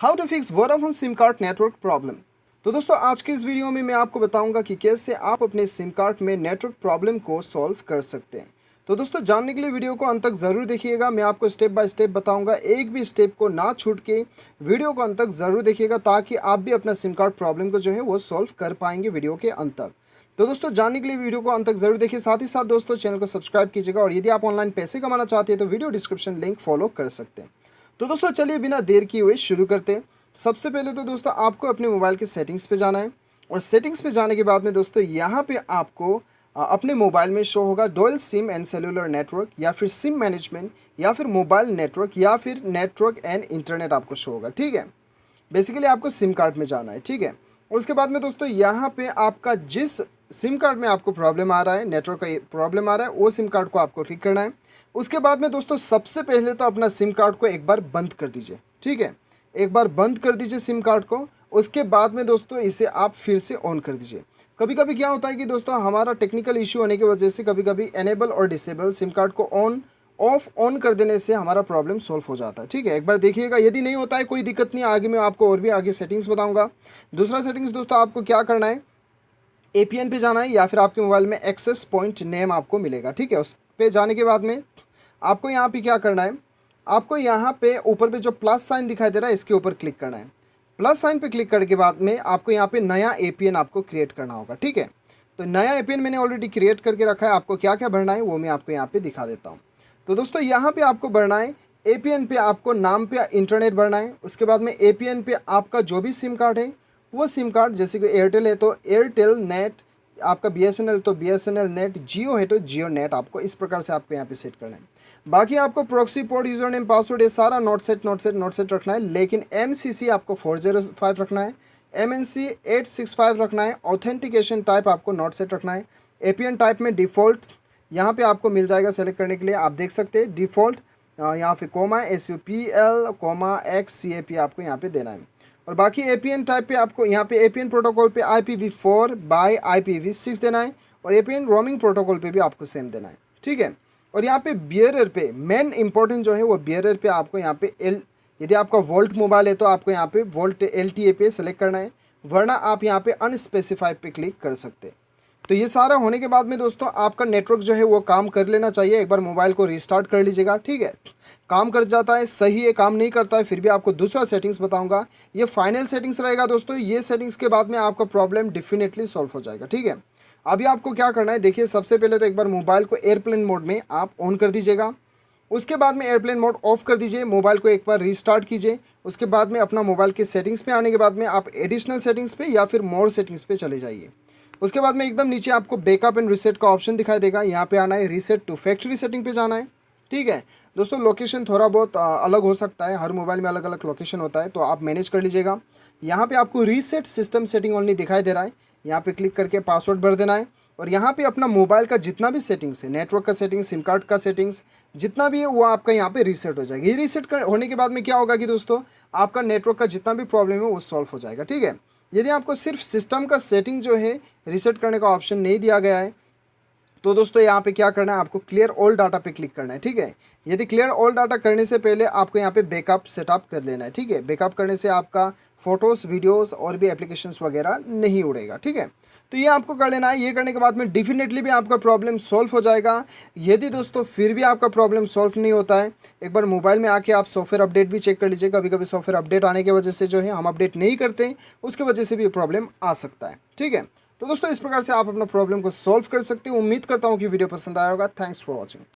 How to fix Vodafone SIM card network problem. तो दोस्तों आज के इस वीडियो में मैं आपको बताऊंगा कि कैसे आप अपने सिम कार्ड में नेटवर्क प्रॉब्लम को सॉल्व कर सकते हैं। तो दोस्तों जानने के लिए वीडियो को अंत तक ज़रूर देखिएगा। मैं आपको स्टेप बाय स्टेप बताऊंगा, एक भी स्टेप को ना छूट के वीडियो को अंत तक ज़रूर देखिएगा ताकि आप भी अपना सिम कार्ड प्रॉब्लम को जो है वो सॉल्व कर पाएंगे वीडियो के अंत तक। तो दोस्तों जानने के लिए वीडियो को अंत तक जरूर देखिए। साथ ही साथ दोस्तों चैनल को सब्सक्राइब कीजिएगा और यदि आप ऑनलाइन पैसे कमाना चाहते हैं तो वीडियो डिस्क्रिप्शन लिंक फॉलो कर सकते हैं। तो दोस्तों चलिए बिना देर किए हुए शुरू करते हैं। सबसे पहले तो दोस्तों आपको अपने मोबाइल के सेटिंग्स पे जाना है और सेटिंग्स पे जाने के बाद में दोस्तों यहाँ पे आपको अपने मोबाइल में शो होगा dual SIM and cellular network या फिर सिम मैनेजमेंट या फिर मोबाइल नेटवर्क या फिर नेटवर्क एंड इंटरनेट आपको शो होगा। ठीक है, बेसिकली आपको सिम कार्ड में जाना है। ठीक है, और उसके बाद में दोस्तों यहाँ पे आपका जिस सिम कार्ड में आपको प्रॉब्लम आ रहा है, नेटवर्क का प्रॉब्लम आ रहा है, वो सिम कार्ड को आपको ठीक करना है। उसके बाद में दोस्तों सबसे पहले तो अपना सिम कार्ड को एक बार बंद कर दीजिए। ठीक है, एक बार बंद कर दीजिए सिम कार्ड को। उसके बाद में दोस्तों इसे आप फिर से ऑन कर दीजिए। कभी कभी क्या होता है कि दोस्तों हमारा टेक्निकल इशू होने की वजह से कभी कभी एनेबल और डिसेबल सिम कार्ड को ऑन कर देने से हमारा प्रॉब्लम सॉल्व हो जाता है। ठीक है, एक बार देखिएगा, यदि नहीं होता है कोई दिक्कत नहीं, आगे मैं आपको और भी आगे सेटिंग्स बताऊंगा। दूसरा सेटिंग्स दोस्तों आपको क्या करना है, एपीएन पे जाना है या फिर आपके मोबाइल में एक्सेस पॉइंट नेम आपको मिलेगा। ठीक है, उस पे जाने के बाद में आपको यहाँ पे क्या करना है, आपको यहाँ पे ऊपर पे जो प्लस साइन दिखाई दे रहा है इसके ऊपर क्लिक करना है। प्लस साइन पे क्लिक करने के बाद में आपको यहाँ पे नया एपीएन आपको क्रिएट करना होगा। ठीक है, तो नया एपीएन मैंने ऑलरेडी क्रिएट करके रखा है। आपको क्या क्या भरना है वो मैं आपको यहाँ पे दिखा देता हूँ। तो दोस्तों यहाँ पे आपको भरना है एपीएन पे, आपको नाम पे इंटरनेट भरना है। उसके बाद में एपीएन पे आपका जो भी सिम कार्ड है वो सिम कार्ड, जैसे कि एयरटेल है तो एयरटेल नेट, आपका बीएसएनएल तो बीएसएनएल नेट, जियो है तो जियो नेट, आपको इस प्रकार से आपको यहाँ पे सेट करना है। बाकी आपको proxy port, user name, password ये सारा नॉट सेट रखना है। लेकिन एमसीसी आपको 405 रखना है, एमएनसी 865 रखना है। ऑथेंटिकेशन टाइप आपको नॉट सेट रखना है। एपीएन टाइप में डिफ़ॉल्ट यहाँ पे आपको मिल जाएगा सेलेक्ट करने के लिए। आप देख सकते हैं डिफ़ॉल्ट यहाँ पे कोमा SUPL कोमा XCAP आपको यहाँ पे देना है। और बाकी एपीएन टाइप पे आपको यहाँ पे एपीएन प्रोटोकॉल पे IPv4 बाय IPv6 देना है और एपीएन रोमिंग प्रोटोकॉल पे भी आपको सेम देना है। ठीक है, और यहाँ पे बियरर पे मेन इंपॉर्टेंट जो है वो बियरर पे आपको यहाँ पे यदि आपका वोल्ट मोबाइल है तो आपको यहाँ पे वोल्ट LTA पे सेलेक्ट करना है, वरना आप यहाँ पे अनस्पेसिफाइड पे क्लिक कर सकते हैं। तो ये सारा होने के बाद में दोस्तों आपका नेटवर्क जो है वो काम कर लेना चाहिए। एक बार मोबाइल को रिस्टार्ट कर लीजिएगा। ठीक है, काम कर जाता है सही है, काम नहीं करता है फिर भी आपको दूसरा सेटिंग्स बताऊंगा। ये फाइनल सेटिंग्स रहेगा दोस्तों। ये सेटिंग्स के बाद में आपका प्रॉब्लम डेफिनेटली सॉल्व हो जाएगा। ठीक है, अभी आपको क्या करना है, देखिए सबसे पहले तो एक बार मोबाइल को एयरप्लेन मोड में आप ऑन कर दीजिएगा। उसके बाद में एयरप्लेन मोड ऑफ कर दीजिए, मोबाइल को एक बार रीस्टार्ट कीजिए। उसके बाद में अपना मोबाइल के सेटिंग्स पे आने के बाद में आप एडिशनल सेटिंग्स पे या फिर मोर सेटिंग्स पे चले जाइए। उसके बाद में एकदम नीचे आपको बैकअप एंड रीसेट का ऑप्शन दिखाई देगा, यहाँ पे आना है, रीसेट टू फैक्ट्री सेटिंग पे जाना है। ठीक है दोस्तों, लोकेशन थोड़ा बहुत अलग हो सकता है, हर मोबाइल में अलग अलग लोकेशन होता है, तो आप मैनेज कर लीजिएगा। यहाँ पे आपको रीसेट सिस्टम सेटिंग ओनली दिखाई दे रहा है, यहाँ पे क्लिक करके पासवर्ड भर देना है और यहाँ पे अपना मोबाइल का जितना भी सेटिंग्स है, नेटवर्क का सेटिंग्स, सिम कार्ड का सेटिंग्स जितना भी है वो आपका यहाँ पे रीसेट हो जाएगा। ये रीसेट होने के बाद में क्या होगा कि दोस्तों आपका नेटवर्क का जितना भी प्रॉब्लम है वो सॉल्व हो जाएगा। ठीक है, यदि आपको सिर्फ सिस्टम का सेटिंग जो है रीसेट करने का ऑप्शन नहीं दिया गया है तो दोस्तों यहाँ पे क्या करना है, आपको क्लियर ऑल डाटा पे क्लिक करना है। ठीक है, यदि क्लियर ऑल डाटा करने से पहले आपको यहाँ पे बैकअप सेटअप कर लेना है। ठीक है, बैकअप करने से आपका फ़ोटोज़, वीडियोस और भी एप्लीकेशंस वगैरह नहीं उड़ेगा। ठीक है, तो ये आपको कर लेना है। ये करने के बाद में डेफिनेटली भी आपका प्रॉब्लम सॉल्व हो जाएगा। यदि दोस्तों फिर भी आपका प्रॉब्लम सॉल्व नहीं होता है, एक बार मोबाइल में आके आप सॉफ्टवेयर अपडेट भी चेक कर लीजिए। कभी कभी सॉफ्टवेयर अपडेट आने की वजह से जो है हम अपडेट नहीं करते, उसकी वजह से भी प्रॉब्लम आ सकता है। ठीक है, तो दोस्तों इस प्रकार से आप अपना प्रॉब्लम को सॉल्व कर सकते हो। उम्मीद करता हूँ कि वीडियो पसंद आया होगा। Thanks for watching.